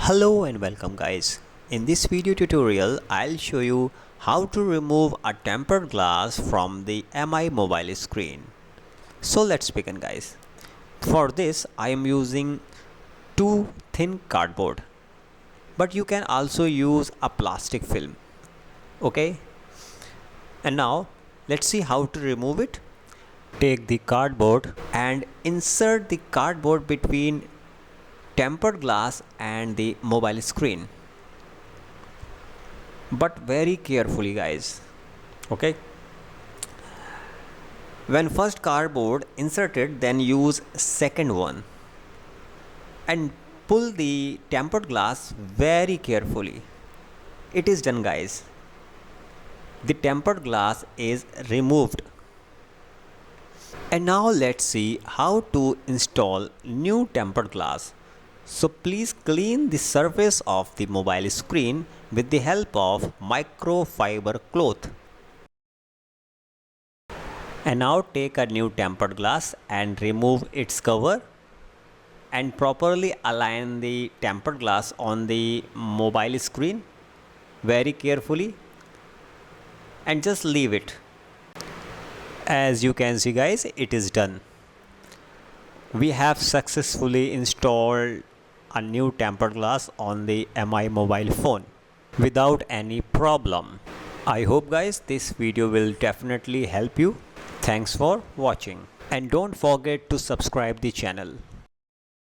Hello and welcome guys. In this video tutorial, I'll show you how to remove a tempered glass from the MI mobile screen. So let's begin guys. For this, I am using two thin cardboard, but you can also use a plastic film. Okay. And now let's see how to remove it. Take the cardboard and insert the cardboard between tempered glass and the mobile screen, but very carefully guys. Okay, when first cardboard inserted, then use second one and pull the tempered glass very carefully. It is done guys. The tempered glass is removed. And now let's see how to install new tempered glass. So please clean the surface of the mobile screen with the help of microfiber cloth. And now take a new tempered glass and remove its cover and properly align the tempered glass on the mobile screen very carefully and just leave it. As you can see guys, it is done. We have successfully installed a new tempered glass on the MI mobile phone without any problem. I hope guys this video will definitely help you. Thanks for watching and don't forget to subscribe the channel.